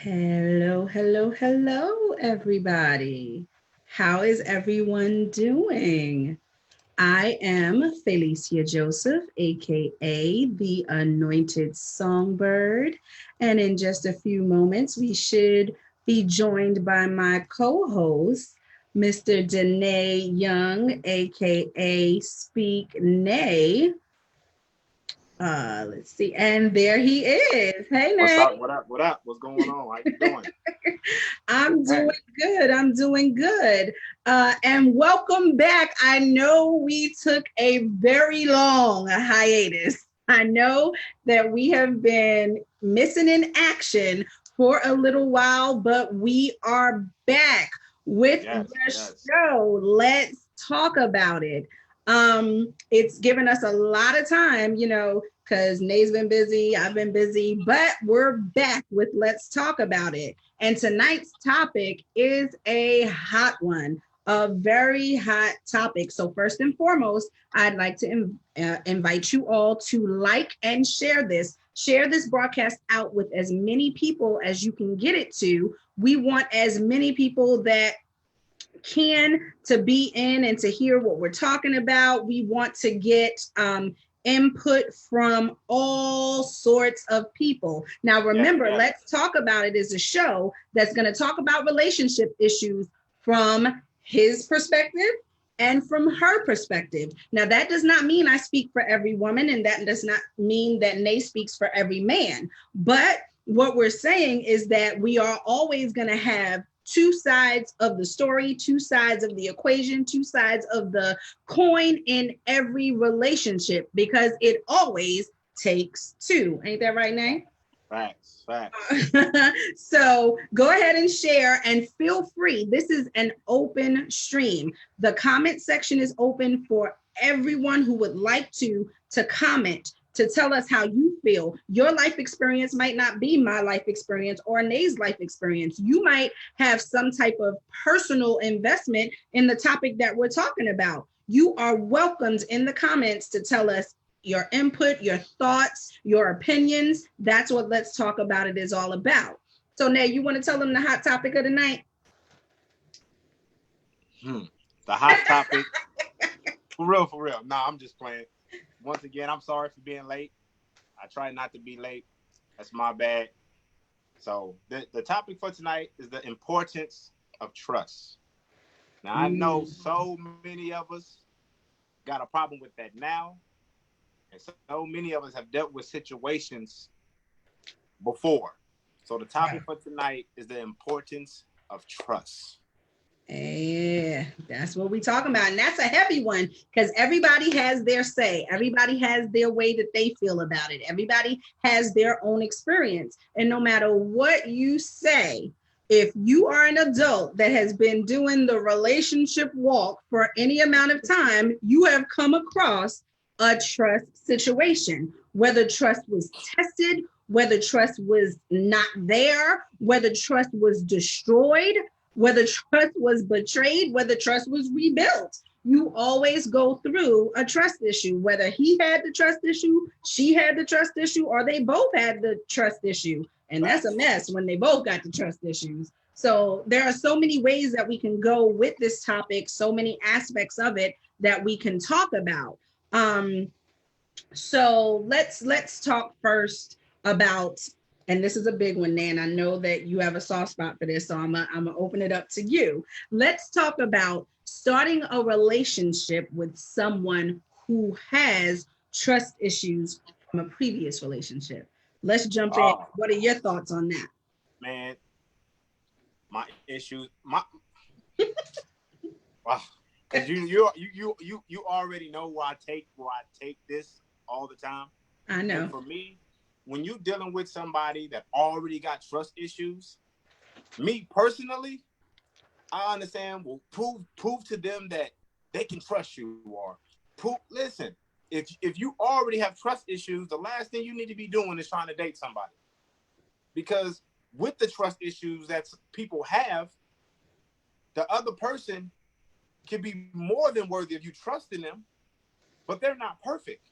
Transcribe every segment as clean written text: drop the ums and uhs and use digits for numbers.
Hello, hello, hello, everybody. How is everyone doing? I am Felicia Joseph, aka the Anointed Songbird. And in just a few moments, we should be joined by my co host, Mr. Danai Young, aka Speak Nay. Let's see. And there he is. Hey, What's Nay. up? What up? What up? What's going on? How you doing? I'm doing Hey. good. I'm doing good. And welcome back. I know we took a very long hiatus. I know that we have been missing in action for a little while, but we are back with the Yes, yes. show. Let's talk about it. It's given us a lot of time, because Nay's been busy, I've been busy, but we're back with Let's Talk About It. And tonight's topic is a hot one, a very hot topic. So, first and foremost, I'd like to invite you all to like and share this. Share this broadcast out with as many people as you can get it to. We want as many people that can to be in and to hear what we're talking about. We want to get input from all sorts of people. Now, Yes, remember, yes. Let's Talk About It is a show that's going to talk about relationship issues from his perspective and from her perspective. Now, that does not mean I speak for every woman, and that does not mean that Nay speaks for every man. But what we're saying is that we are always going to have two sides of the story, two sides of the equation, two sides of the coin in every relationship because it always takes two. Ain't that right, Nay? Facts, facts. So go ahead and share and feel free. This is an open stream. The comment section is open for everyone who would like to comment, to tell us how you feel. Your life experience might not be my life experience or Nay's life experience. You might have some type of personal investment in the topic that we're talking about. You are welcomed in the comments to tell us your input, your thoughts, your opinions. That's what Let's Talk About It is all about. So, Nay, you want to tell them the hot topic of the night? Hmm. The hot topic. For real, for real. Nah, I'm just playing. Once again, I'm sorry for being late. I try not to be late. That's my bad. So the topic for tonight is the importance of trust. Now I know Mm, so many of us got a problem with that now, and so many of us have dealt with situations before. So the topic right. for tonight is the importance of trust. Yeah, that's what we're talking about. And that's a heavy one because everybody has their say. Everybody has their way that they feel about it. Everybody has their own experience. And no matter what you say, if you are an adult that has been doing the relationship walk for any amount of time, you have come across a trust situation, whether trust was tested, whether trust was not there, whether trust was destroyed, whether trust was betrayed, whether trust was rebuilt. You always go through a trust issue, whether he had the trust issue, she had the trust issue, or they both had the trust issue. And that's a Facts. mess when they both got the trust issues. So there are so many ways that we can go with this topic, so many aspects of it that we can talk about. Um, so let's talk first about, and this is a big one, Nan. I know that you have a soft spot for this, so I'm gonna open it up to you. Let's talk about starting a relationship with someone who has trust issues from a previous relationship. Let's jump in. Oh What are your thoughts on that? man, my issues, my wow, because you already know where I take this all the time. I And know. for me, when you dealing with somebody that already got trust issues, me personally, I understand. Well, prove to them that they can trust you, or prove. Listen, if you already have trust issues, the last thing you need to be doing is trying to date somebody, because with the trust issues that people have, the other person can be more than worthy of you trusting them, but they're not perfect,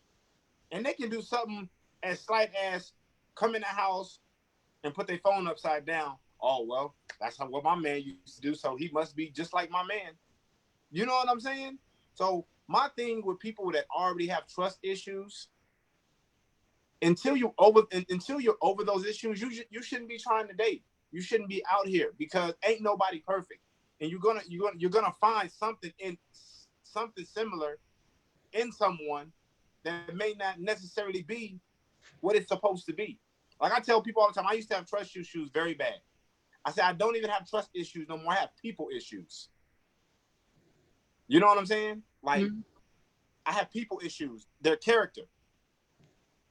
and they can do something as slight as come in the house and put their phone upside down. Oh, well, that's what my man used to do, so he must be just like my man. You know what I'm saying? So my thing with people that already have trust issues, until you're over those issues, you shouldn't be trying to date. You shouldn't be out here, because ain't nobody perfect, and you're gonna find something similar in someone that may not necessarily be what it's supposed to be. Like I tell people all the time, I used to have trust issues very bad. I said I don't even have trust issues no more. I have people issues. You know what I'm saying? Like, Mm-hmm. I have people issues. Their character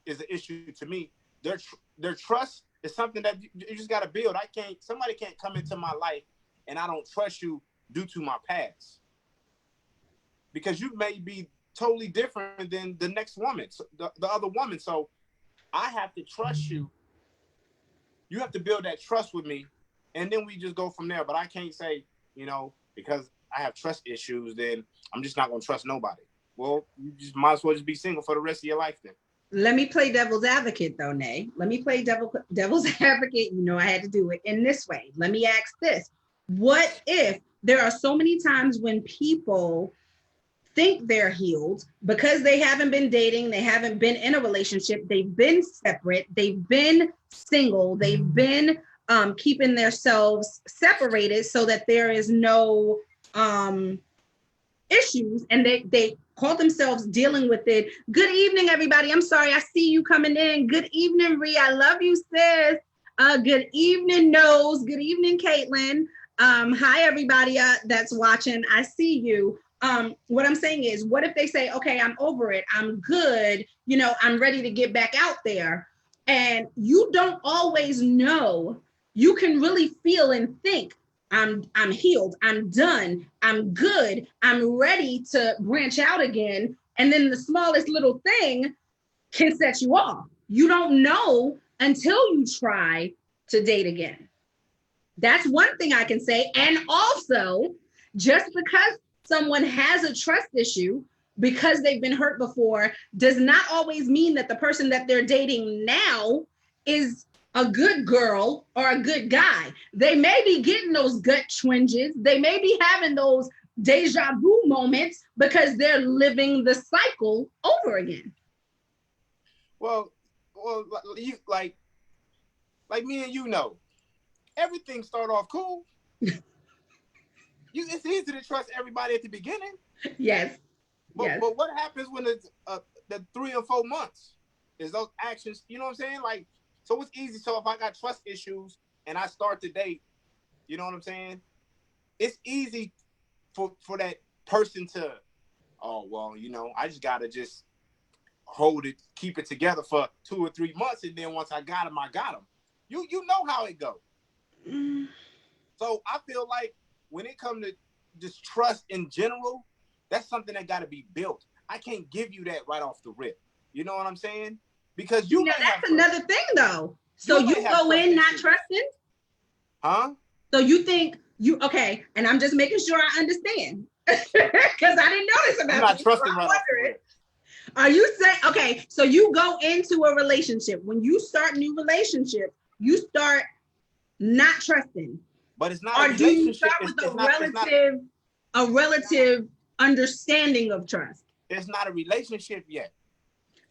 is an issue to me. Their trust is something that you just got to build. Somebody can't come into my life and I don't trust you due to my past, because you may be totally different than the next woman, the other woman. So I have to trust you. You have to build that trust with me, and then we just go from there. But I can't say, because I have trust issues, then I'm just not going to trust nobody. Well, you just might as well just be single for the rest of your life then. Let me play devil's advocate though, Nay. Let me play devil's advocate. I had to do it in this way. Let me ask this. What if there are so many times when people think they're healed because they haven't been dating, they haven't been in a relationship, they've been separate, they've been single, they've been keeping themselves separated so that there is no issues, and they call themselves dealing with it. Good evening, everybody. I'm sorry, I see you coming in. Good evening, Ree. I love you, sis. Good evening, Nose. Good evening, Caitlin. Hi, everybody that's watching. I see you. What I'm saying is, what if they say, okay, I'm over it, I'm good, I'm ready to get back out there, and you don't always know. You can really feel and think, I'm healed, I'm done, I'm good, I'm ready to branch out again, and then the smallest little thing can set you off. You don't know until you try to date again. That's one thing I can say. And also, just because someone has a trust issue because they've been hurt before does not always mean that the person that they're dating now is a good girl or a good guy. They may be getting those gut twinges. They may be having those deja vu moments because they're living the cycle over again. Well, you like me and everything start off cool. It's easy to trust everybody at the beginning. Yes. But what happens when it's the 3 or 4 months? Is those actions, you know what I'm saying? Like, so it's easy. So if I got trust issues and I start to date, you know what I'm saying? It's easy for that person to, oh, well, I just got to just hold it, keep it together for 2 or 3 months. And then once I got them, I got them. You know how it goes. Mm. So I feel like when it comes to just trust in general, that's something that got to be built. I can't give you that right off the rip. You know what I'm saying? Because that's another thing though. So you go in not trusting? Huh? So you think okay, and I'm just making sure I understand. Because I didn't know this about you. I'm not trusting right off the rip. Are you saying, okay, so you go into a relationship. When you start new relationship, you start not trusting. But it's not a relationship. Or do you start with a relative understanding of trust? It's not a relationship yet.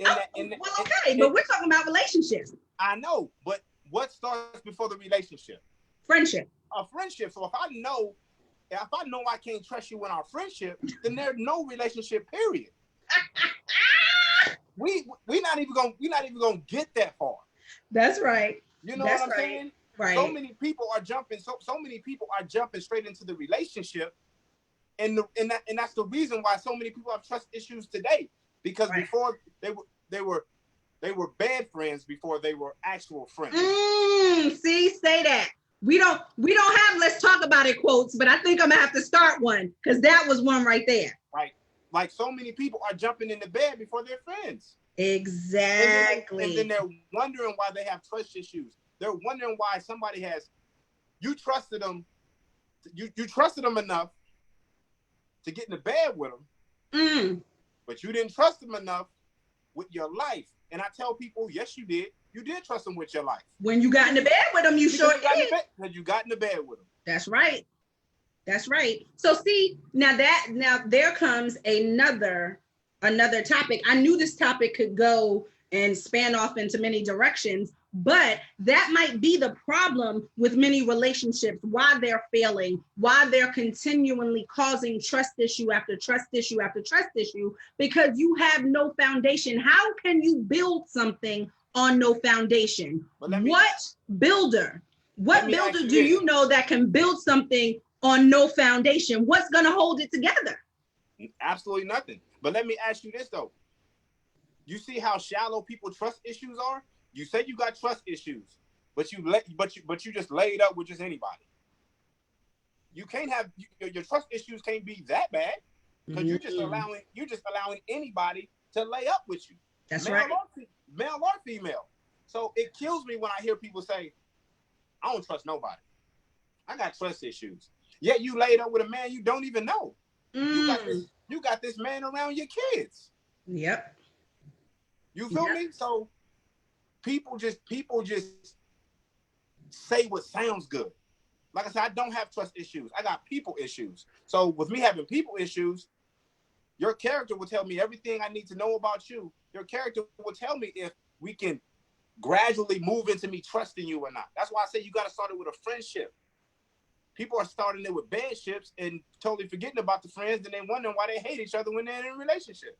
Okay, but we're talking about relationships. I know, but what starts before the relationship? Friendship. A friendship. So if I know I can't trust you in our friendship, then there's no relationship, period. We're not even gonna get that far. That's right. You know what I'm saying? Right. So many people are jumping. So many people are jumping straight into the relationship, and that's the reason why so many people have trust issues today. Because before they were bad friends before they were actual friends. See, say that. We don't have let's talk about it quotes, but I think I'm gonna have to start one because that was one right there. Right. Like so many people are jumping into bed before they're friends. Exactly. And then they're wondering why they have trust issues. They're wondering why you trusted them. You trusted them enough to get in the bed with them, but you didn't trust them enough with your life. And I tell people, yes, you did. You did trust them with your life. When you got into bed with them, you sure did. Because you got into bed with them. That's right. That's right. So see, now there comes another topic. I knew this topic could go and span off into many directions, but that might be the problem with many relationships, why they're failing, why they're continually causing trust issue after trust issue after trust issue, because you have no foundation. How can you build something on no foundation? What builder do you know that can build something on no foundation? What's going to hold it together? Absolutely nothing. But let me ask you this though. You see how shallow people trust issues are? You say you got trust issues, but you just laid up with just anybody. You can't have your trust issues can't be that bad because you're just allowing anybody to lay up with you. That's right. Male or female. So it kills me when I hear people say, I don't trust nobody. I got trust issues. Yet you laid up with a man you don't even know. You got this man around your kids. Yep. You feel me? So people just say what sounds good. Like I said, I don't have trust issues. I got people issues. So with me having people issues, your character will tell me everything I need to know about you. Your character will tell me if we can gradually move into me trusting you or not. That's why I say you got to start it with a friendship. People are starting it with bedships and totally forgetting about the friends, and then wondering why they hate each other when they're in a relationship.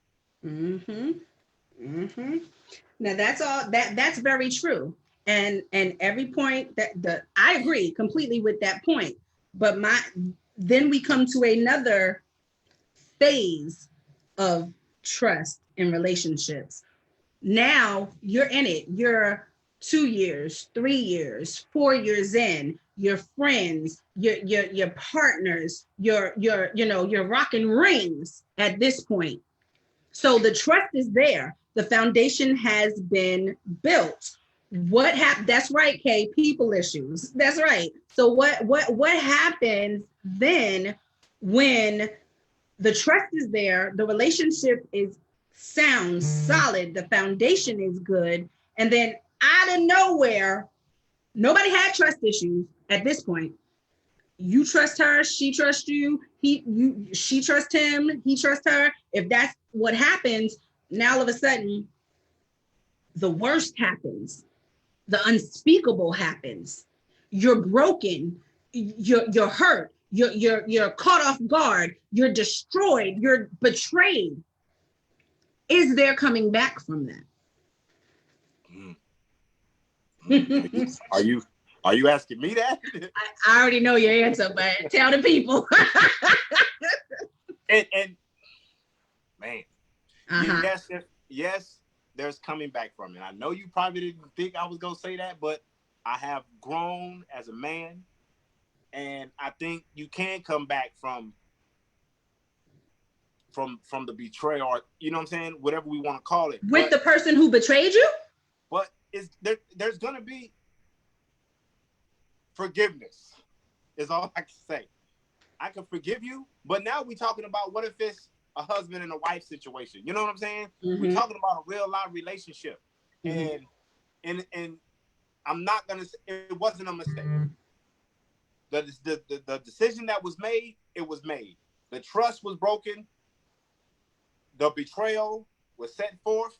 Now that's very true. And every point that I agree completely with that point. But then we come to another phase of trust in relationships. Now you're in it. You're 2 years, 3 years, 4 years in. Your friends, your partners, you're rocking rings at this point. So the trust is there. The foundation has been built. What happened? That's right, Kay. People issues. That's right. So what happens then when the trust is there, the relationship is sound, solid, the foundation is good, and then out of nowhere, nobody had trust issues at this point. You trust her, she trusts you, she trusts him, he trusts her. If that's what happens, now all of a sudden, the worst happens. The unspeakable happens. You're broken. You're hurt. You're caught off guard. You're destroyed. You're betrayed. Is there coming back from that? Are you asking me that? I already know your answer, but tell the people. and man, yes, there's coming back from it. I know you probably didn't think I was gonna say that, but I have grown as a man, and I think you can come back from the betrayal, or you know what I'm saying, whatever we want to call it. With the person who betrayed you? But there's gonna be forgiveness, is all I can say. I can forgive you, but now we're talking about what if it's a husband and a wife situation. You know what I'm saying? We're talking about a real life relationship. And I'm not gonna say it wasn't a mistake. The decision that was made, it was made. The trust was broken. The betrayal was set forth.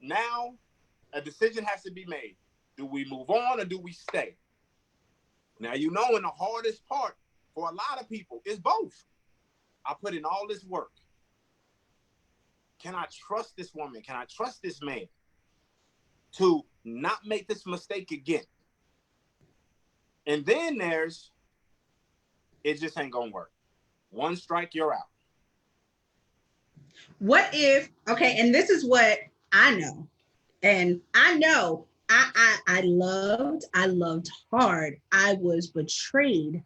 Now a decision has to be made. Do we move on or do we stay? Now, and the hardest part for a lot of people is both. I put in all this work. Can I trust this woman? Can I trust this man to not make this mistake again? And then it just ain't gonna work. One strike, you're out. What if, okay, and this is what I know. And I know I loved hard. I was betrayed.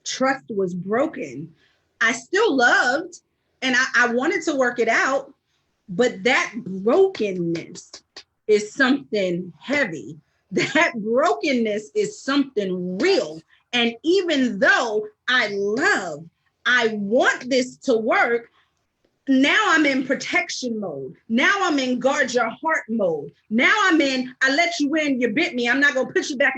Trust was broken. I still loved, and I wanted to work it out, but that brokenness is something heavy. That brokenness is something real. And even though I want this to work, now I'm in protection mode. Now I'm in guard your heart mode. Now I'm in, I let you in, you bit me. I'm not gonna put you back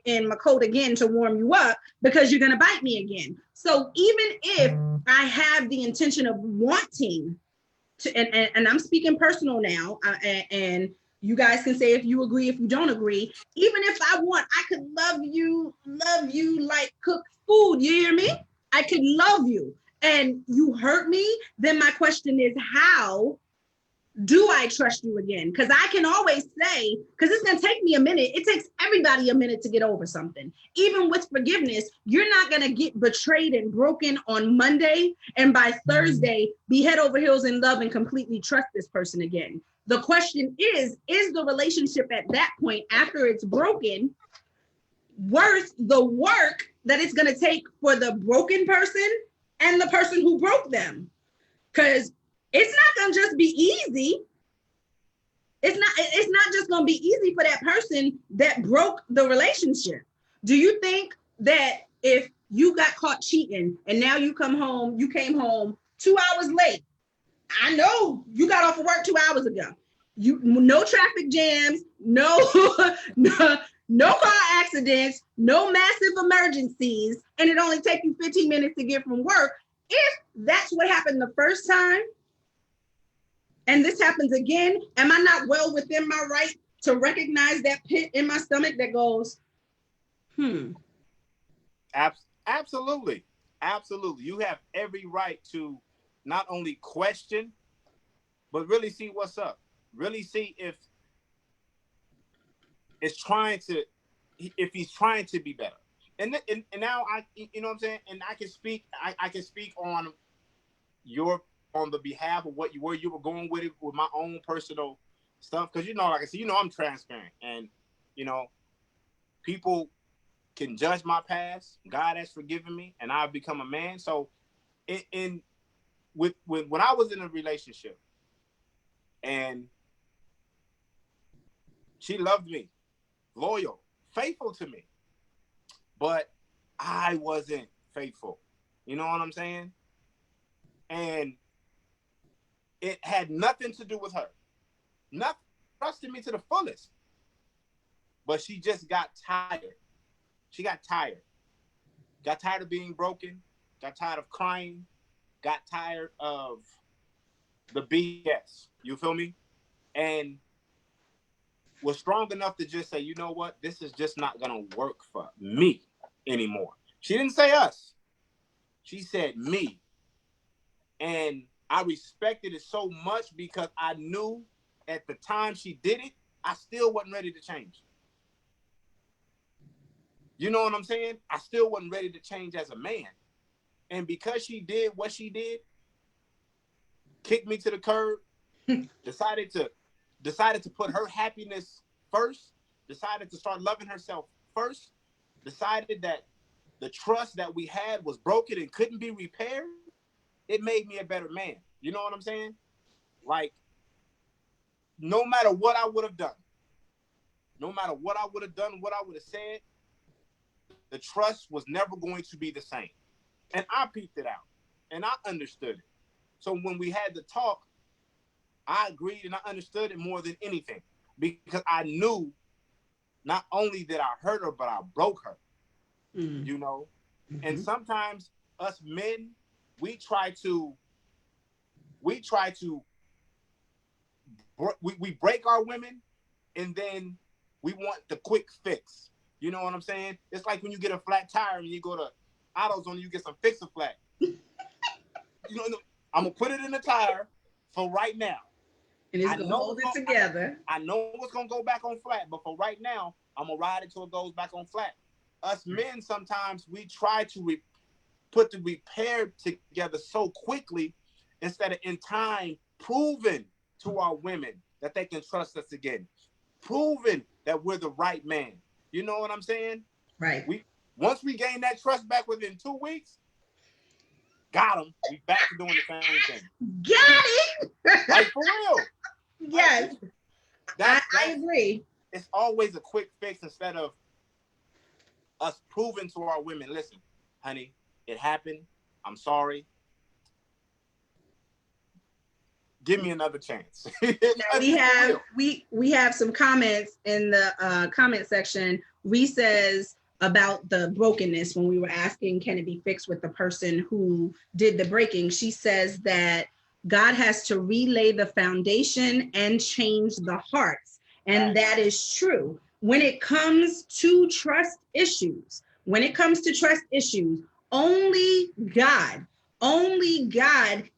in my coat again to warm you up because you're gonna bite me again. So even if I have the intention of wanting to, and I'm speaking personal now, and you guys can say if you agree, if you don't agree. Even if I want, I could love you like cooked food. You hear me? I could love you, and you hurt me. Then my question is, how do I trust you again? Because I can always say, because it's going to take me a minute. It takes everybody a minute to get over something. Even with forgiveness, you're not going to get betrayed and broken on Monday and by Thursday be head over heels in love and completely trust this person again. The question is the relationship at that point after it's broken worth the work that it's going to take for the broken person and the person who broke them? Because it's not going to just be easy. It's not just going to be easy for that person that broke the relationship. Do you think that if you got caught cheating and now you came home 2 hours late, I know you got off of work 2 hours ago. No traffic jams, no car accidents, no massive emergencies, and it only takes you 15 minutes to get from work. If that's what happened the first time, and this happens again, am I not well within my right to recognize that pit in my stomach that goes, Absolutely. Absolutely. You have every right to not only question, but really see what's up. Really see if he's trying to be better. And now you know what I'm saying? And I can speak on the behalf of where you were going with it, with my own personal stuff. Because like I said, I'm transparent, and people can judge my past. God has forgiven me, and I've become a man. So, when I was in a relationship, and she loved me, loyal, faithful to me, but I wasn't faithful. You know what I'm saying? And it had nothing to do with her. Nothing. Trusted me to the fullest. But she just got tired. She got tired. Got tired of being broken. Got tired of crying. Got tired of the BS. You feel me? And was strong enough to just say, you know what? This is just not going to work for me anymore. She didn't say us. She said me. And I respected it so much because I knew at the time she did it, I still wasn't ready to change. You know what I'm saying? I still wasn't ready to change as a man. And because she did what she did, kicked me to the curb, decided to put her happiness first, decided to start loving herself first, decided that the trust that we had was broken and couldn't be repaired, it made me a better man. You know what I'm saying? Like, no matter what I would have done, what I would have said, the trust was never going to be the same. And I peeped it out, and I understood it. So when we had the talk, I agreed and I understood it more than anything, because I knew not only did I hurt her, but I broke her. And sometimes us men, we break our women, and then we want the quick fix. You know what I'm saying? It's like when you get a flat tire and you go to AutoZone, you get some Fix-A-Flat. I'm gonna put it in the tire for right now. And it's gonna hold it together. I know it's gonna go back on flat, but for right now, I'm gonna ride it till it goes back on flat. Us men, sometimes we try to put the repair together so quickly, instead of in time proving to our women that they can trust us again, proving that we're the right man. You know what I'm saying? Right. Once we gain that trust back within 2 weeks, got them. We back to doing the same thing. Got it. Like, for real. Yes. I agree. It's always a quick fix instead of us proving to our women, listen, honey, it happened. I'm sorry. give me another chance. we have some comments in the comment section. Ree says about the brokenness when we were asking, can it be fixed with the person who did the breaking? She says that God has to relay the foundation and change the hearts. And that is true. When it comes to trust issues, only God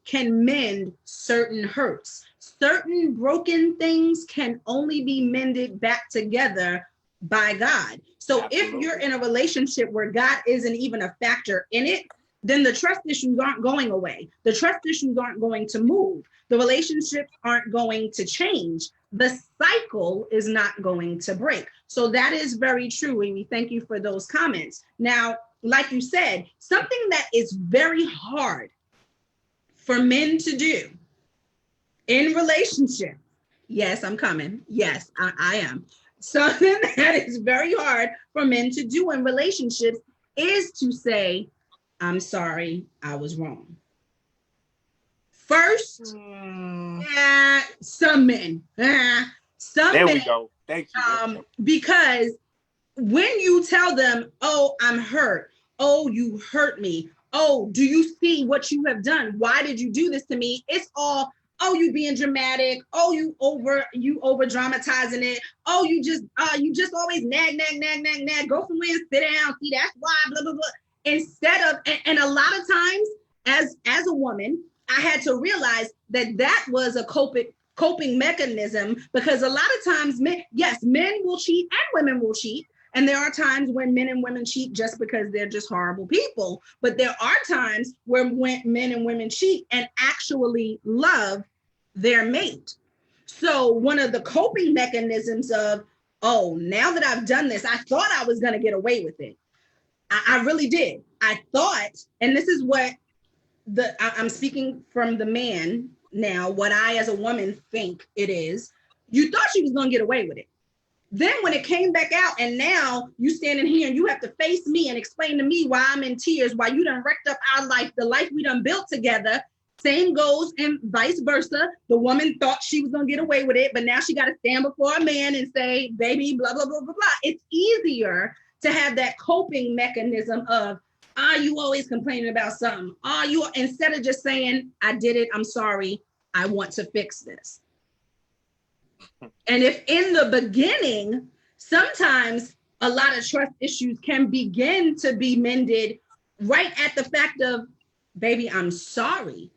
can mend certain hurts. Certain broken things can only be mended back together by God. So Absolutely. If you're in a relationship where God isn't even a factor in it, then the trust issues aren't going away. The trust issues aren't going to move. The relationships aren't going to change. The cycle is not going to break. So that is very true, Amy. Thank you for those comments. Now, like you said, something that is very hard for men to do in relationships. Yes, I'm coming. Yes, I am. Something that is very hard for men to do in relationships is to say, I'm sorry, I was wrong. First, some men. There we go. Thank you. Because when you tell them, oh, I'm hurt. Oh, you hurt me. Oh, do you see what you have done? Why did you do this to me? It's all, oh, you being dramatic. Oh, you over dramatizing it. Oh, you just always nag. Go somewhere and sit down. See, that's why, blah, blah, blah. Instead of, and a lot of times as a woman, I had to realize that was a coping mechanism, because a lot of times men will cheat and women will cheat. And there are times when men and women cheat just because they're just horrible people. But there are times where men and women cheat and actually love their mate. So one of the coping mechanisms of, oh, now that I've done this, I thought I was going to get away with it. I really did. I thought, and this is what I'm speaking from the man now, what I as a woman think it is. You thought she was going to get away with it. Then when it came back out and now you standing here and you have to face me and explain to me why I'm in tears, why you done wrecked up our life, the life we done built together. Same goes and vice versa. The woman thought she was going to get away with it, but now she got to stand before a man and say, baby, blah, blah, blah, blah, blah. It's easier to have that coping mechanism of, you always complaining about something. Instead of just saying, I did it, I'm sorry, I want to fix this. And if in the beginning, sometimes a lot of trust issues can begin to be mended right at the fact of, baby, I'm sorry.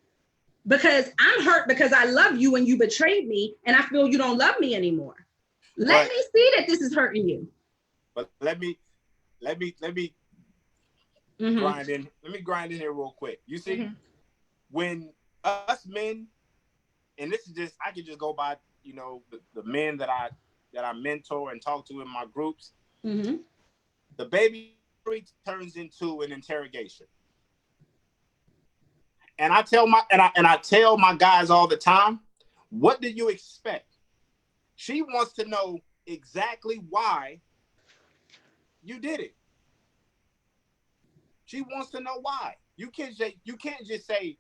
Because I'm hurt because I love you and you betrayed me and I feel you don't love me anymore. Let me see that this is hurting you. But let me grind in. Let me grind in here real quick. You see, when us men, and this is just, I can just go by, the men that I mentor and talk to in my groups, the baby turns into an interrogation. And I tell my guys all the time, what do you expect? She wants to know exactly why you did it. She wants to know why. You can't just say,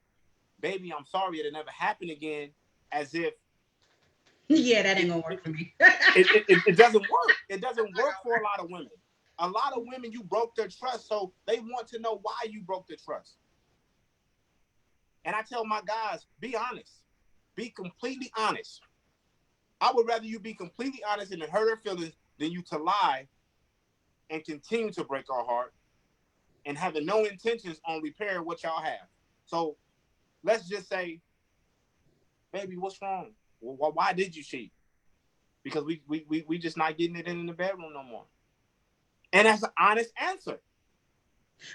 baby, I'm sorry, it'll never happen again, as if yeah, that ain't gonna work for me. it doesn't work. It doesn't work for a lot of women. A lot of women, you broke their trust, so they want to know why you broke their trust. And I tell my guys, be honest. Be completely honest. I would rather you be completely honest and hurt her feelings than you to lie and continue to break our heart and having no intentions on repairing what y'all have. So let's just say, baby, what's wrong? Well, why did you cheat? Because we just not getting it in the bedroom no more. And that's an honest answer.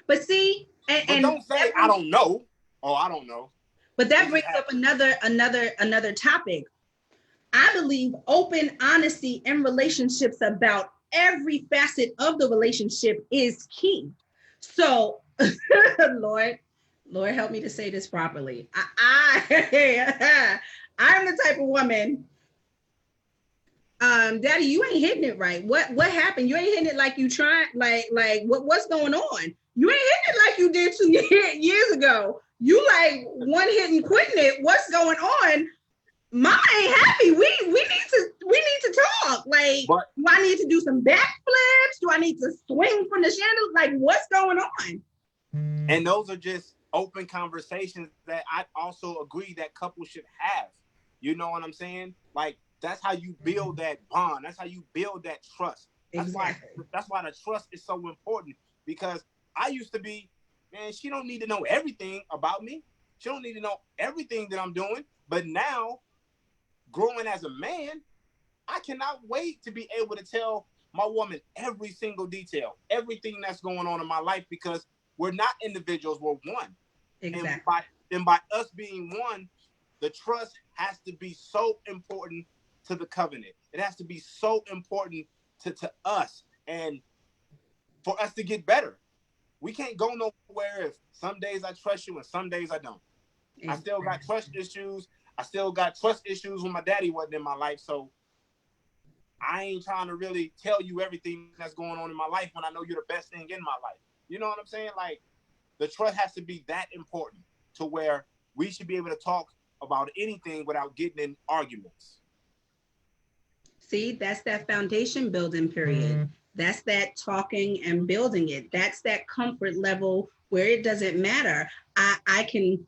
But see, but don't say I don't know. Oh, I don't know. But that brings up another topic. I believe open honesty in relationships about every facet of the relationship is key. So, Lord help me to say this properly. I'm the type of woman. Daddy, you ain't hitting it right. What happened? You ain't hitting it like you trying. Like what's going on? You ain't hitting it like you did 2 years ago. You like one hit and quitting it. What's going on? Mama ain't happy. We need to talk. Like, But do I need to do some backflips? Do I need to swing from the chandelier? Like, what's going on? and those are just open conversations that I also agree that couples should have. You know what I'm saying? Like that's how you build that bond. That's how you build that trust. Exactly. That's why the trust is so important because I used to be, man, she don't need to know everything about me. She don't need to know everything that I'm doing. But now, growing as a man, I cannot wait to be able to tell my woman every single detail, everything that's going on in my life because we're not individuals, we're one. Exactly. And by us being one, the trust has to be so important to the covenant. It has to be so important to us and for us to get better. We can't go nowhere if some days I trust you and some days I don't. Exactly. I still got trust issues. I still got trust issues when my daddy wasn't in my life. So I ain't trying to really tell you everything that's going on in my life when I know you're the best thing in my life. You know what I'm saying? Like the trust has to be that important to where we should be able to talk about anything without getting in arguments. See, that's that foundation building period. That's that talking and building it. That's that comfort level where it doesn't matter. I can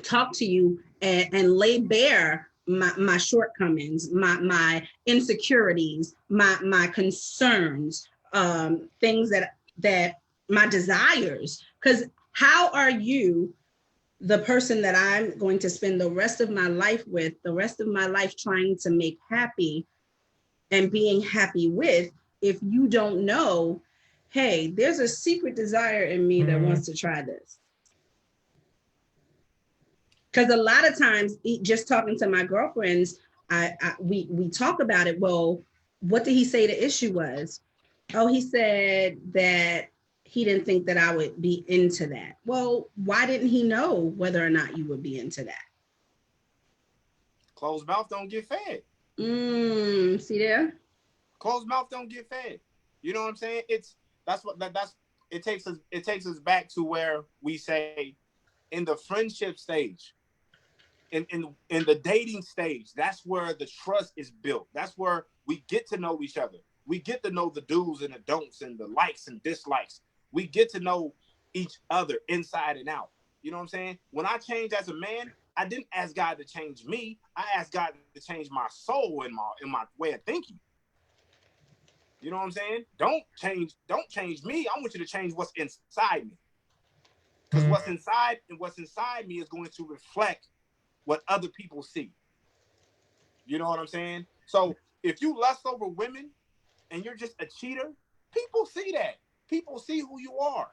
talk to you and lay bare my shortcomings, my insecurities, my concerns, things that my desires. Because how are you the person that I'm going to spend the rest of my life with, the rest of my life trying to make happy and being happy with, if you don't know, hey, there's a secret desire in me that wants to try this? Because a lot of times, just talking to my girlfriends, we talk about it. Well, what did he say the issue was? Oh, he said that he didn't think that I would be into that. Well, why didn't he know whether or not you would be into that? Closed mouth don't get fed. See there? Closed mouth don't get fed. You know what I'm saying? That's it takes us back to where we say in the friendship stage, in the dating stage, that's where the trust is built. That's where we get to know each other. We get to know the do's and the don'ts and the likes and dislikes. We get to know each other inside and out. You know what I'm saying? When I changed as a man, I didn't ask God to change me. I asked God to change my soul and my way of thinking. You know what I'm saying? Don't change me. I want you to change what's inside me. Because what's inside me is going to reflect what other people see. You know what I'm saying? So if you lust over women and you're just a cheater, people see that. People see who you are.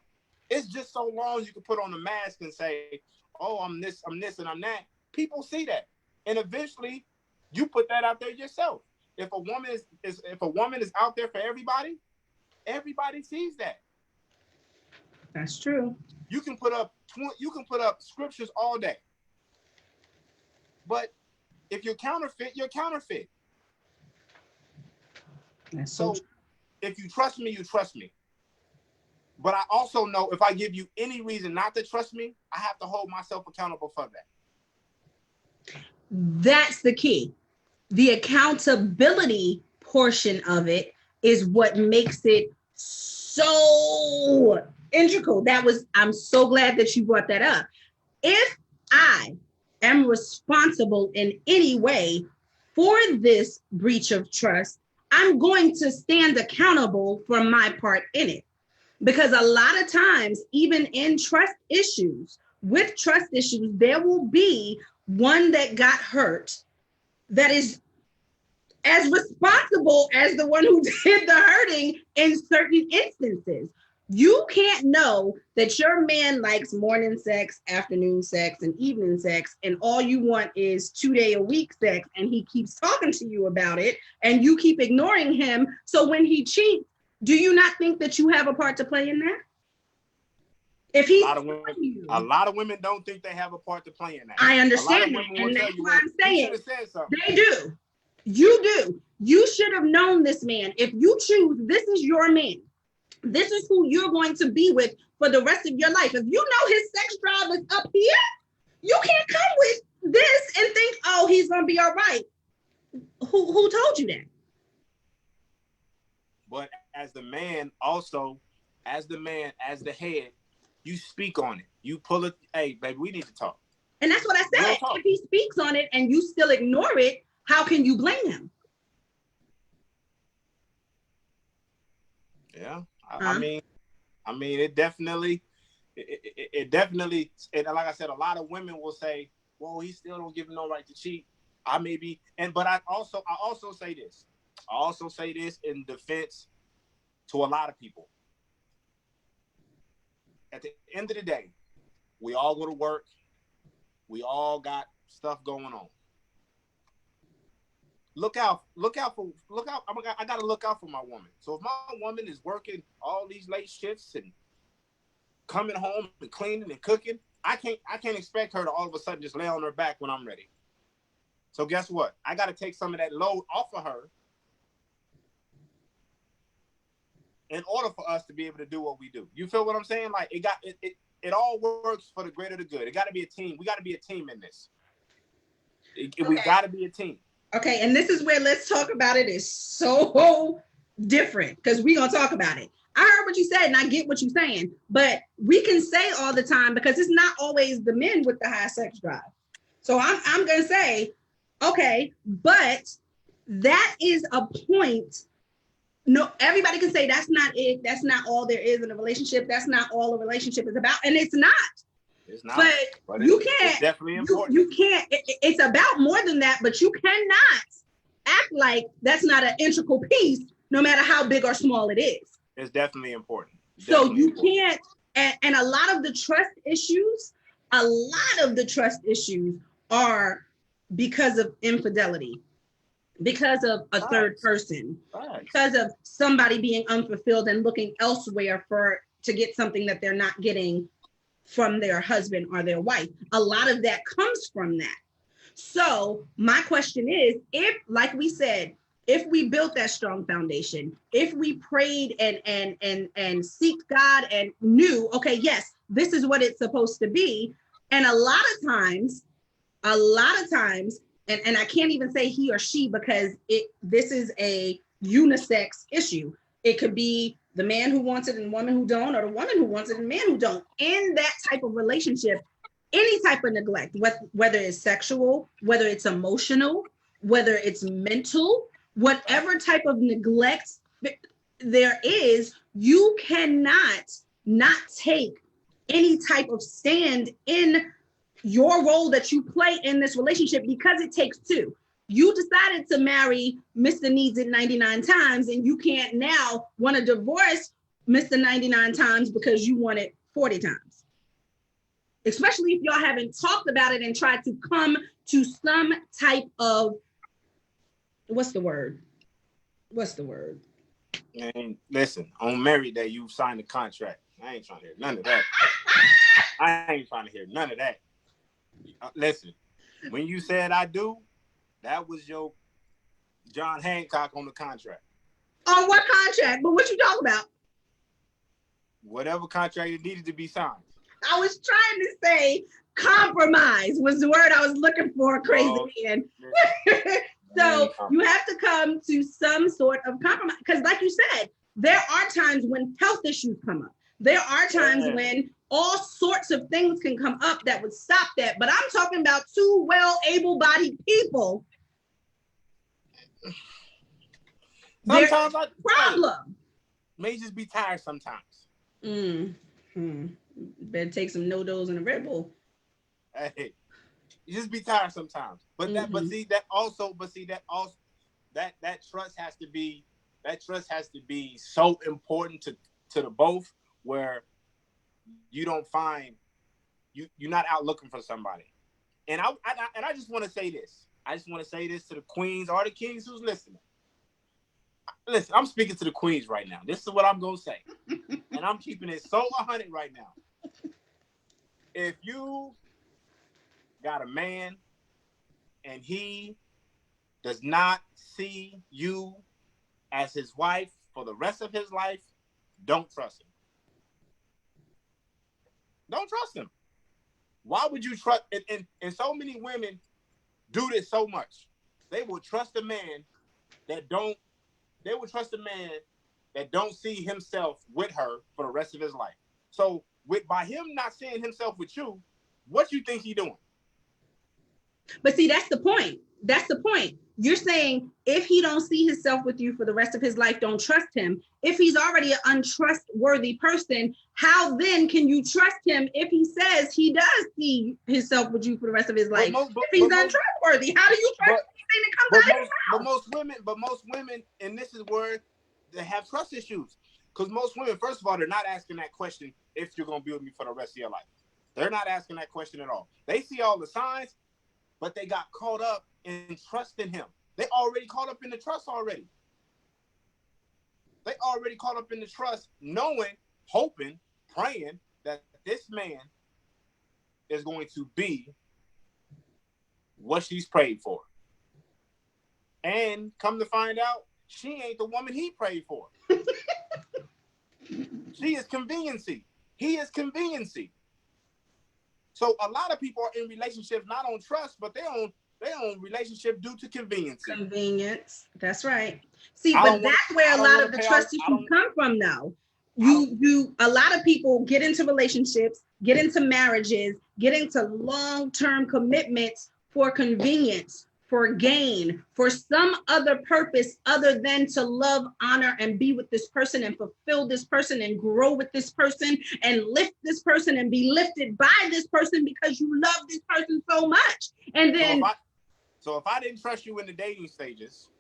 It's just so long you can put on a mask and say, oh, I'm this, and I'm that. People see that. And eventually you put that out there yourself. If a woman is out there for everybody, everybody sees that. That's true. You can put up scriptures all day. But if you're counterfeit, you're counterfeit. That's so if you trust me, you trust me. But I also know if I give you any reason not to trust me, I have to hold myself accountable for that. That's the key. The accountability portion of it is what makes it so integral. I'm so glad that you brought that up. If I am responsible in any way for this breach of trust, I'm going to stand accountable for my part in it. Because a lot of times, even in trust issues, there will be one that got hurt that is as responsible as the one who did the hurting in certain instances. You can't know that your man likes morning sex, afternoon sex, and evening sex, and all you want is 2-day-a-week sex, and he keeps talking to you about it, and you keep ignoring him. So when he cheats, do you not think that you have a part to play in that? If he's a lot of women don't think they have a part to play in that. I understand that, and that's why I'm saying they do. You do. You should have known this man. If you choose, this is your man. This is who you're going to be with for the rest of your life. If you know his sex drive is up here, you can't come this and think, oh, he's gonna be all right. Who told you that? But as the man, also, as the man, as the head, you speak on it. You pull it. Hey, baby, we need to talk. And that's what I said. If he speaks on it and you still ignore it, how can you blame him? Yeah, I mean, it definitely, and like I said, a lot of women will say, "Well, he still don't give him no right to cheat." But I also say this. I also say this in defense to a lot of people. At the end of the day, we all go to work. We all got stuff going on. I gotta look out for my woman. So if my woman is working all these late shifts and coming home and cleaning and cooking, I can't expect her to all of a sudden just lay on her back when I'm ready. So guess what? I got to take some of that load off of her in order for us to be able to do what we do. You feel what I'm saying? Like it all works for the greater the good. It got to be a team. We got to be a team in this. We got to be a team. Okay, and this is where let's talk about it is so different because we're gonna talk about it. I heard what you said and I get what you're saying, but we can say all the time because it's not always the men with the high sex drive. So I'm gonna say, okay, but that is a point. No, everybody can say that's not it. That's not all there is in a relationship. That's not all a relationship is about, and it's not. It's not. But you can't. It's definitely important. You can't. It's about more than that. But you cannot act like that's not an integral piece, no matter how big or small it is. It's definitely important. So you can't. And a lot of the trust issues, are because of infidelity, because of a third person, because of somebody being unfulfilled and looking elsewhere to get something that they're not getting from their husband or their wife. A lot of that comes from that. So my question is, if, like we said, if we built that strong foundation, if we prayed and seek God and knew, okay, yes, this is what it's supposed to be. And a lot of times, and I can't even say he or she because this is a unisex issue. It could be the man who wants it and the woman who don't, or the woman who wants it and the man who don't. In that type of relationship, any type of neglect, whether it's sexual, whether it's emotional, whether it's mental, whatever type of neglect there is, you cannot not take any type of stand in your role that you play in this relationship because it takes two. You decided to marry Mr. Needs It 99 times and you can't now want to divorce Mr. 99 times because you want it 40 times. Especially if y'all haven't talked about it and tried to come to some type of, what's the word? And listen, on married day, you signed a contract. I ain't trying to hear none of that. Listen, when you said I do, that was your John Hancock on the contract. On what contract? But what you talking about? Whatever contract it needed to be signed. I was trying to say compromise was the word I was looking for, crazy man. So you have to come to some sort of compromise. Because like you said, there are times when health issues come up. There are times when all sorts of things can come up that would stop that. But I'm talking about two able-bodied people. Sometimes problem. May just be tired sometimes. Better take some no-dos and a Red Bull. Hey, you just be tired sometimes. But that trust has to be so important to the both, where you don't find you're not out looking for somebody. And I just want to say this. I just want to say this to the queens or the kings who's listening. Listen, I'm speaking to the queens right now. This is what I'm going to say. And I'm keeping it so 100 right now. If you got a man and he does not see you as his wife for the rest of his life, don't trust him. Don't trust him. Why would you trust? And so many women do this so much. They will trust a man that don't. They will trust a man that don't see himself with her for the rest of his life. So, by him not seeing himself with you, what you think he doing? But see, that's the point. That's the point. You're saying if he don't see himself with you for the rest of his life, don't trust him. If he's already an untrustworthy person, how then can you trust him if he says he does see himself with you for the rest of his life? If he's untrustworthy, how do you trust anything that comes out of his mouth? But most women, and this is where they have trust issues. Because most women, first of all, they're not asking that question if you're going to be with me for the rest of your life. They're not asking that question at all. They see all the signs, but they got caught up in trusting him. They already caught up in the trust already. They already caught up in the trust, knowing, hoping, praying that this man is going to be what she's prayed for. And come to find out, she ain't the woman he prayed for. She is conveniency. He is conveniency. So a lot of people are in relationships not on trust, but they're on relationship due to convenience. Convenience. That's right. See, but that's where a lot of the trust issues come from now. A lot of people get into relationships, get into marriages, get into long-term commitments for convenience, for gain, for some other purpose other than to love, honor, and be with this person and fulfill this person and grow with this person and lift this person and be lifted by this person because you love this person so much. And then so if I didn't trust you in the dating stages,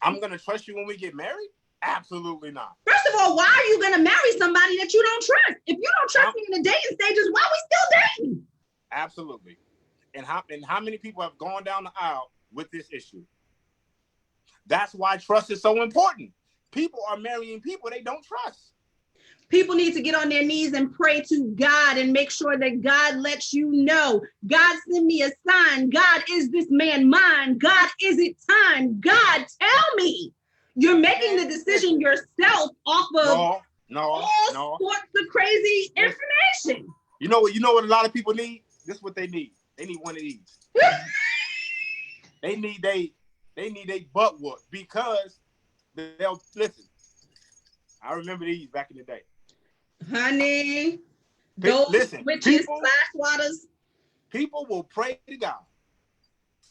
I'm going to trust you when we get married? Absolutely not. First of all, why are you going to marry somebody that you don't trust? If you don't trust me in the dating stages, why are we still dating? Absolutely. And how many people have gone down the aisle with this issue? That's why trust is so important. People are marrying people they don't trust. People need to get on their knees and pray to God and make sure that God lets you know. God, send me a sign. God, is this man mine? God, is it time? God, tell me. You're making the decision yourself off of all sorts of crazy information. You know what a lot of people need? This is what they need. They need one of these. They need a butt whoop because they'll listen. I remember these back in the day. Honey, those witches, flash waters. People will pray to God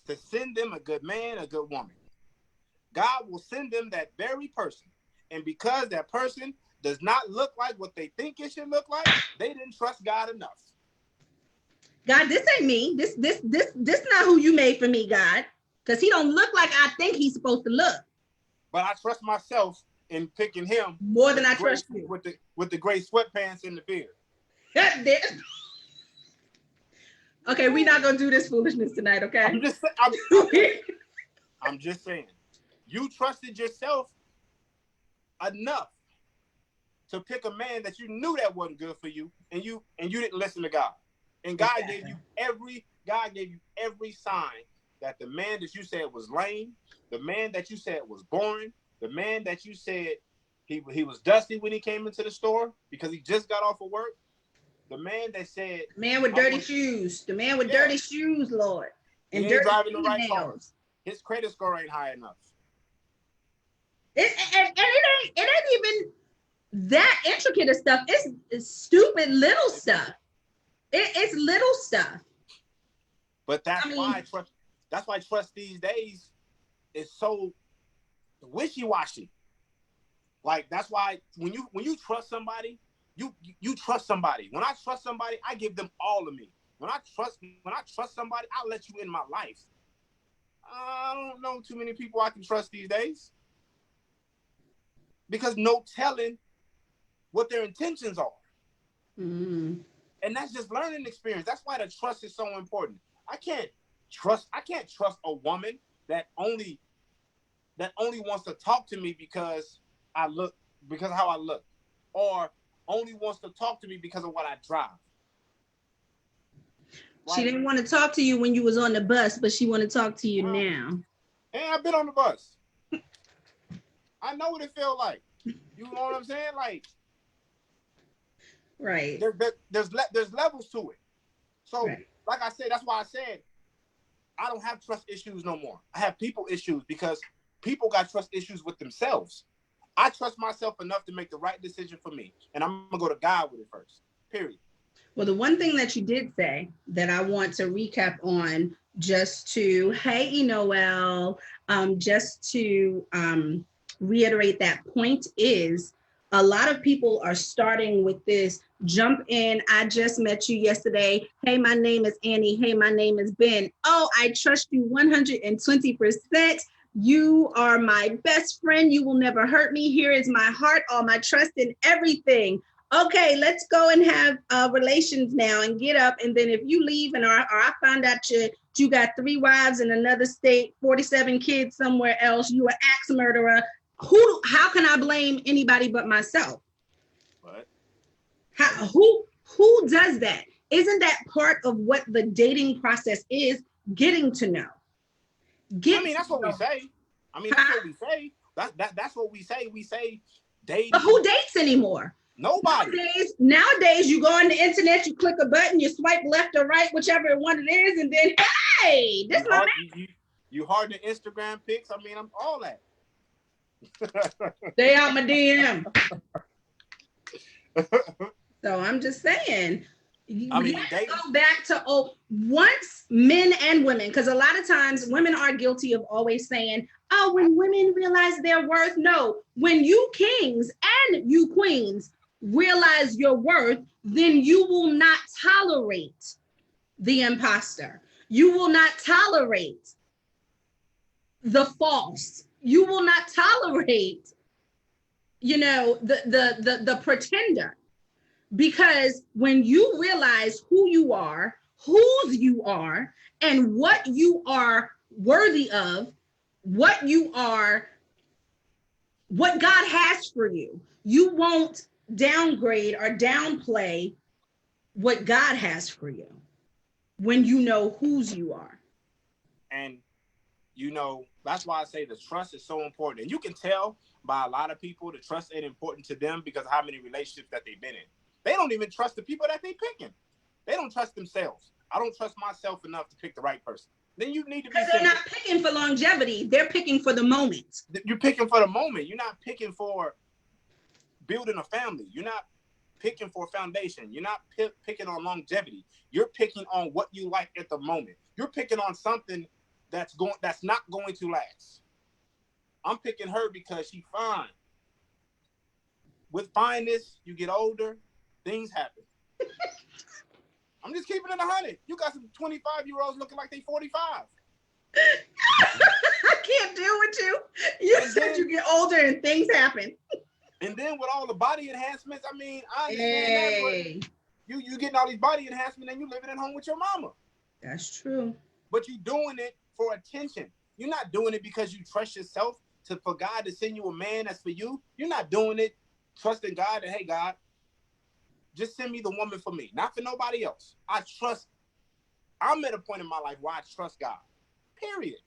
to send them a good man, a good woman. God will send them that very person. And because that person does not look like what they think it should look like, they didn't trust God enough. God, this ain't me. This not who you made for me, God. Because he don't look like I think he's supposed to look. But I trust myself in picking him more than I trust you. With the gray sweatpants and the beard. Okay, we're not gonna do this foolishness tonight, okay? I'm just saying. You trusted yourself enough to pick a man that you knew that wasn't good for you, and you didn't listen to God. And God gave you every sign that the man that you said was lame, the man that you said was boring, the man that you said he was dusty when he came into the store because he just got off of work, the man that said man with dirty shoes, the man with dirty shoes, Lord, and he ain't driving the right car. His credit score ain't high enough. It ain't even that intricate of stuff. It's stupid little stuff. It's little stuff. But that's why trust these days is so wishy-washy. Like that's why when you trust somebody, you trust somebody. When I trust somebody, I give them all of me. When I trust somebody, I'll let you in my life. I don't know too many people I can trust these days. Because no telling what their intentions are. Mm-hmm. And that's just learning experience. That's why the trust is so important. I can't trust a woman that only wants to talk to me because of how I look, or only wants to talk to me because of what I drive. She didn't want to talk to you when you was on the bus, but she want to talk to you now. Hey, I've been on the bus. I know what it feels like. You know what I'm saying? Like, right. There's levels to it. So, Right. like I said, that's why I said I don't have trust issues no more. I have people issues because people got trust issues with themselves. I trust myself enough to make the right decision for me, and I'm gonna go to God with it first. Period. Well, the one thing that you did say that I want to recap on, just to, hey, Noel, just to reiterate that point, is a lot of people are starting with this jump in. I just met you yesterday. Hey, my name is Annie. Hey, my name is Ben. Oh, I trust you 120%. You are my best friend. You will never hurt me. Here is my heart, all my trust in everything. Okay, let's go and have relations now and get up. And then if you leave or I find out you got 3 wives in another state, 47 kids somewhere else, you an axe murderer. How can I blame anybody but myself? But Who does that? Isn't that part of what the dating process is? Getting to know. That's what we say. That's what we say. That's what we say. We say dating. But who dates anymore? Nobody. Nowadays, you go on the internet, you click a button, you swipe left or right, whichever one it is, and then, hey, this is my man. You hard the Instagram pics. I'm all that. Stay out my DM. So I'm just saying, let's go back to once men and women, because a lot of times women are guilty of always saying, oh, when women realize their worth. No, when you kings and you queens realize your worth, then you will not tolerate the imposter. You will not tolerate the false. You will not tolerate, the pretender. Because when you realize who you are, whose you are, and what you are worthy of, what God has for you, you won't downgrade or downplay what God has for you when you know whose you are. And that's why I say the trust is so important. And you can tell by a lot of people the trust ain't important to them because of how many relationships that they've been in. They don't even trust the people that they picking. They don't trust themselves. I don't trust myself enough to pick the right person. Then you need to be because they're not picking for longevity. They're picking for the moment. You're picking for the moment. You're not picking for building a family. You're not picking for a foundation. You're not picking on longevity. You're picking on what you like at the moment. You're picking on something that's not going to last. I'm picking her because she's fine. With fineness, you get older, things happen. I'm just keeping it 100. You got some 25-year-olds looking like they 45. I can't deal with you. You said you get older and things happen. And then with all the body enhancements, I understand that. You getting all these body enhancements and you living at home with your mama. That's true. But you doing it for attention. You're not doing it because you trust yourself for God to send you a man that's for you. You're not doing it trusting God that, hey, God, just send me the woman for me, not for nobody else. I'm at a point in my life where I trust God. Period.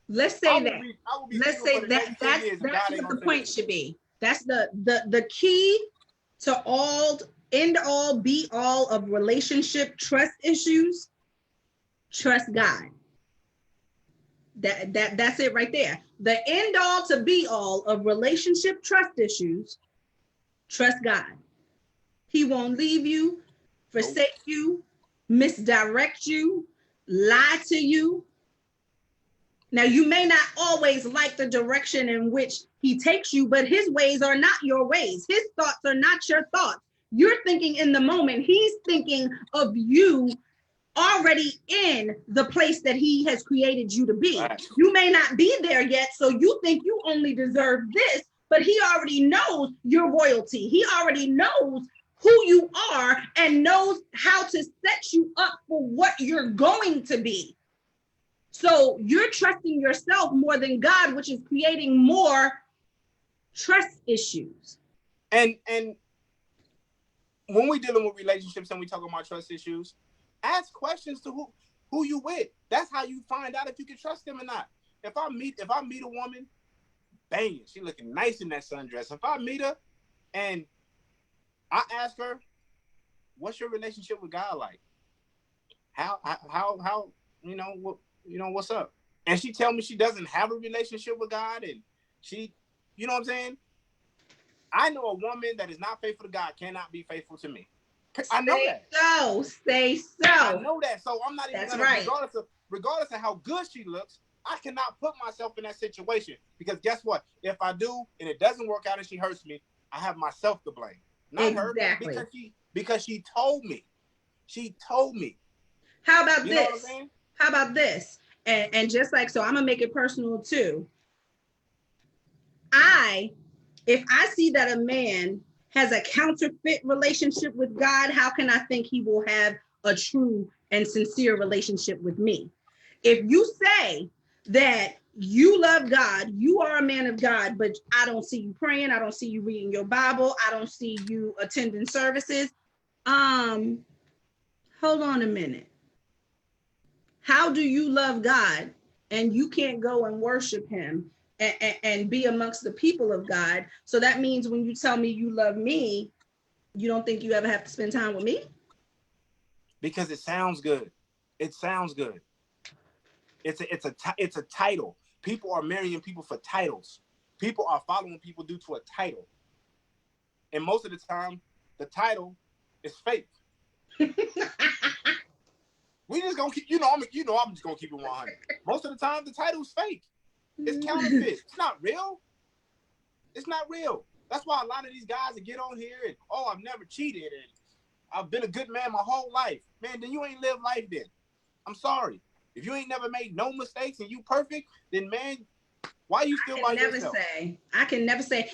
Let's say Let's say that's what the point should be. That's the key to end all, be all of relationship trust issues. Trust God. That's it right there. The end all to be all of relationship trust issues. Trust God. He won't leave you, forsake you, misdirect you, lie to you. Now, you may not always like the direction in which he takes you, but his ways are not your ways. His thoughts are not your thoughts. You're thinking in the moment. He's thinking of you already in the place that he has created you to be. Right. You may not be there yet, so you think you only deserve this, but he already knows your royalty. He already knows who you are and knows how to set you up for what you're going to be. So you're trusting yourself more than God, which is creating more trust issues. And when we're dealing with relationships and we talk about trust issues, ask questions to who you with. That's how you find out if you can trust them or not. If I meet a woman, bang, she looking nice in that sundress. If I meet her and I ask her, what's your relationship with God like? how what's up? And she tell me she doesn't have a relationship with God, and she, you know what I'm saying? I know a woman that is not faithful to God cannot be faithful to me. I know that. Stay so. I know that. So I'm not even That's gonna, right. regardless of how good she looks, I cannot put myself in that situation, because guess what? If I do and it doesn't work out and she hurts me, I have myself to blame, not exactly. her, because she told me. She told me. How about you know this? what I'm saying? How about this? And just like, so I'm gonna make it personal too. If I see that a man has a counterfeit relationship with God, how can I think he will have a true and sincere relationship with me? If you say that you love God, you are a man of God, but I don't see you praying, I don't see you reading your Bible, I don't see you attending services, hold on a minute. How do you love God and you can't go and worship him and be amongst the people of God? So that means when you tell me you love me, you don't think you ever have to spend time with me? Because it sounds good. It sounds good. It's a title. People are marrying people for titles. People are following people due to a title. And most of the time, the title is fake. We just gonna keep, I'm just gonna keep it 100. Most of the time, the title's fake. It's counterfeit. It's not real. It's not real. That's why a lot of these guys that get on here and, I've never cheated and I've been a good man my whole life. Man, then you ain't lived life then. I'm sorry. If you ain't never made no mistakes and you perfect, then man, why are you still by yourself? I can never say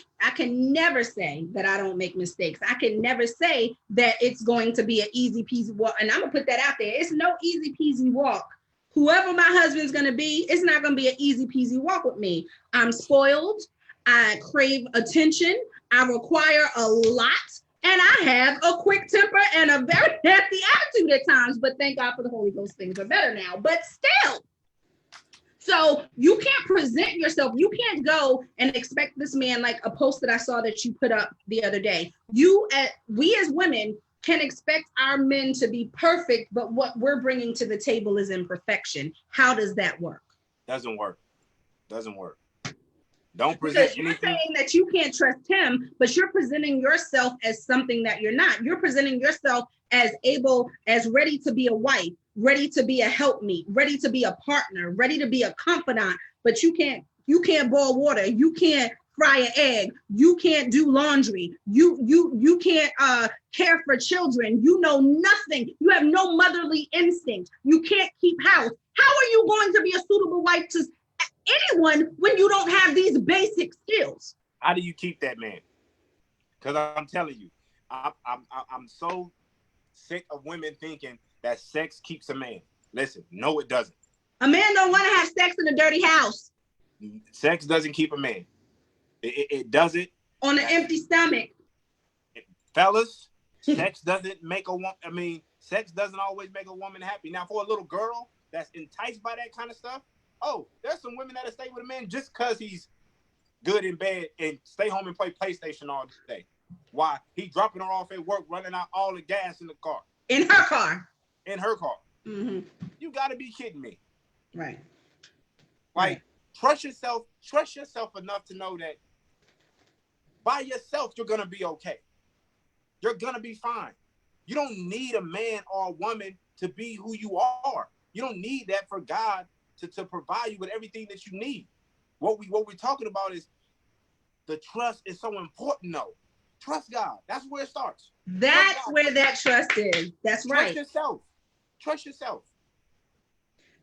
that I don't make mistakes. I can never say that it's going to be an easy peasy walk. And I'm gonna put that out there. It's no easy peasy walk. Whoever my husband's gonna be, it's not gonna be an easy peasy walk with me. I'm spoiled. I crave attention. I require a lot. And I have a quick temper and a very nasty attitude at times. But thank God for the Holy Ghost, things are better now. But still. So you can't present yourself. You can't go and expect this man, like a post that I saw that you put up the other day. We as women can expect our men to be perfect, but what we're bringing to the table is imperfection. How does that work? Doesn't work. Don't present because you're saying that you can't trust him, but you're presenting yourself as something that you're not. You're presenting yourself as ready to be a wife, ready to be a helpmeet, ready to be a partner, ready to be a confidant, but you can't boil water, you can't fry an egg, you can't do laundry, you can't care for children, you know nothing, you have no motherly instinct, you can't keep house. How are you going to be a suitable wife to anyone when you don't have these basic skills? How do you keep that man? Because I'm telling you, I'm so sick of women thinking that sex keeps a man. Listen, no, it doesn't. A man don't want to have sex in a dirty house. Sex doesn't keep a man. It doesn't. On an empty stomach. Fellas, sex doesn't make a woman. I mean, sex doesn't always make a woman happy. Now, for a little girl that's enticed by that kind of stuff, there's some women that'll stay with a man just because he's good in bed and stay home and play PlayStation all day. Why? He dropping her off at work, running out all the gas in the car. In her car. Mm-hmm. You got to be kidding me. Right. Like, trust yourself enough to know that by yourself, you're going to be okay. You're going to be fine. You don't need a man or a woman to be who you are. You don't need that for God to provide you with everything that you need. What we're talking about is the trust is so important, though. Trust God. That's where it starts. That's where that trust is. That's right. Trust yourself.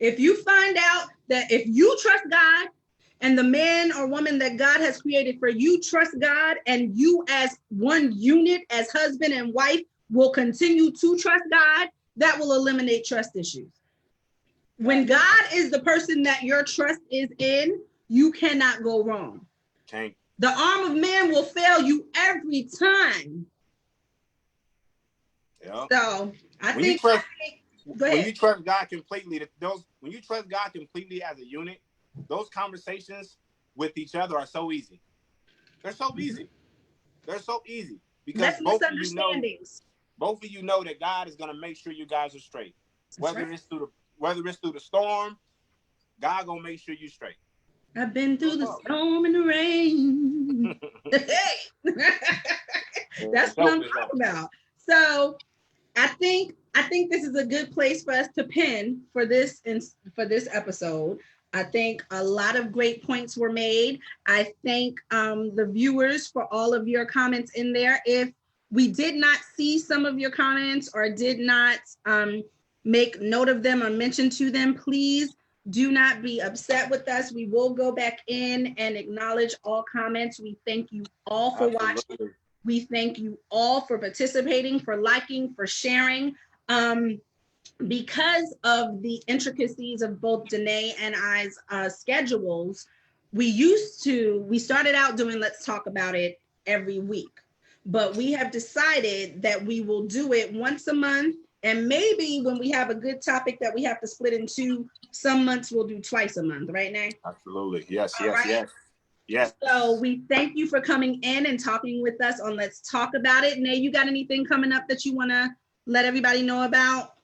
If you find out that if you trust God and the man or woman that God has created for you trust God, and you as one unit, as husband and wife, will continue to trust God, that will eliminate trust issues. When God is the person that your trust is in, you cannot go wrong. Okay. The arm of man will fail you every time. Yeah. So when you trust God completely, when you trust God completely as a unit, those conversations with each other are so easy. They're so easy. They're so easy because both of you know that God is going to make sure you guys are straight. Whether it's through the storm, God gonna make sure you straight. I've been through the storm and the rain. Hey, that's what I'm talking about. So I think this is a good place for us to pin for this episode. I think a lot of great points were made. I thank the viewers for all of your comments in there. If we did not see some of your comments or did not make note of them or mention to them, please do not be upset with us. We will go back in and acknowledge all comments. We thank you all for watching. We thank you all for participating, for liking, for sharing. Because of the intricacies of both Danai and I's schedules, we started out doing Let's Talk About It every week, but we have decided that we will do it once a month. And maybe when we have a good topic that we have to split into, some months we'll do twice a month, right, Nay? Absolutely. Yes. So we thank you for coming in and talking with us on Let's Talk About It. Nay, you got anything coming up that you want to let everybody know about?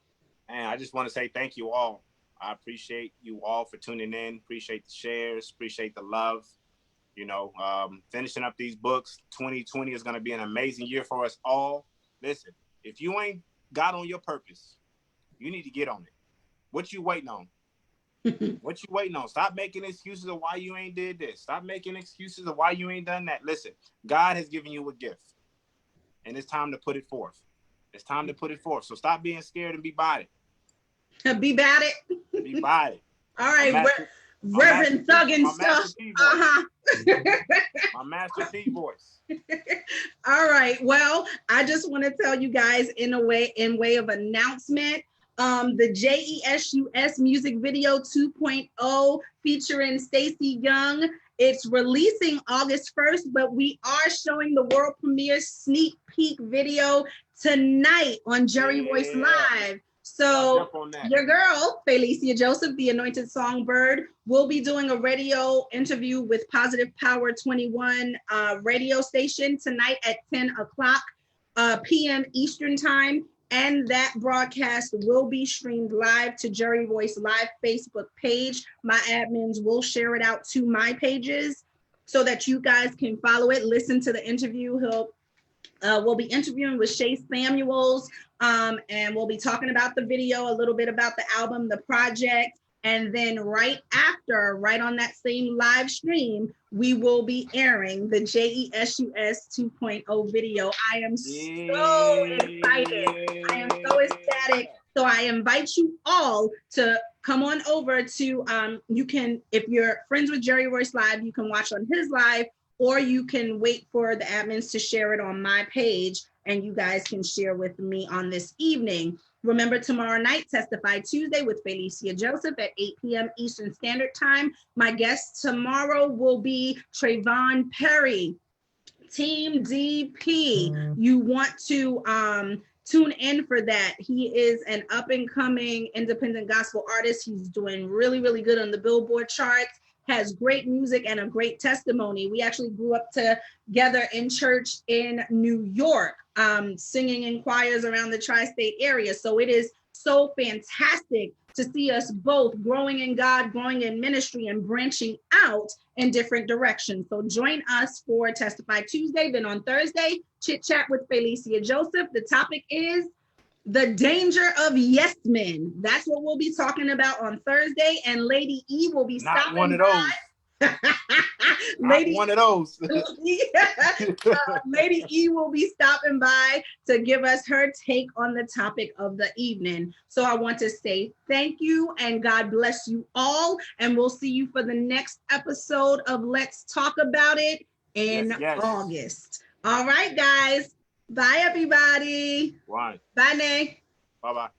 And I just want to say thank you all. I appreciate you all for tuning in. Appreciate the shares. Appreciate the love. You know, finishing up these books. 2020 is going to be an amazing year for us all. Listen, if you ain't got on your purpose, you need to get on it. What you waiting on? What you waiting on? Stop making excuses of why you ain't did this. Stop making excuses of why you ain't done that. Listen, God has given you a gift, and it's time to put it forth. It's time to put it forth. So stop being scared and be about it. Be about it. Be about it. All right, Reverend Thug and stuff. My Master P voice. All right. Well, I just want to tell you guys in way of announcement. The JESUS music video 2.0 featuring Stacey Young. It's releasing August 1st, but we are showing the world premiere sneak peek video tonight on Jerry Voice Live. So your girl, Felicia Joseph, the Anointed Songbird, will be doing a radio interview with Positive Power 21 radio station tonight at 10 o'clock p.m. Eastern Time. And that broadcast will be streamed live to Jerry Voice Live Facebook page. My admins will share it out to my pages so that you guys can follow it, listen to the interview. We'll be interviewing with Shay Samuels, and we'll be talking about the video, a little bit about the album, the project, and then right on that same live stream, we will be airing the JESUS 2.0 video. I am so excited. I am so ecstatic. So I invite you all to come on over to, you can, if you're friends with Jerry Royce Live, you can watch on his live, or you can wait for the admins to share it on my page, and you guys can share with me on this evening. Remember, tomorrow night, Testify Tuesday with Felicia Joseph at 8 p.m. Eastern Standard Time. My guest tomorrow will be Trayvon Perry, Team DP. You want to tune in for that. He is an up-and-coming independent gospel artist. He's doing really, really good on the Billboard charts, has great music and a great testimony. We actually grew up together in church in New York, singing in choirs around the tri-state area. So it is so fantastic to see us both growing in God, growing in ministry, and branching out in different directions. So join us for Testify Tuesday. Then on Thursday, Chit Chat with Felicia Joseph. The topic is the danger of yes men. That's what we'll be talking about on Thursday. And Lady E will be stopping one of those. Lady, one of those. Lady E will be stopping by to give us her take on the topic of the evening. So I want to say thank you and God bless you all. And we'll see you for the next episode of Let's Talk About It in August. All right, guys. Bye, everybody. Bye. Bye, Nay. Bye-bye.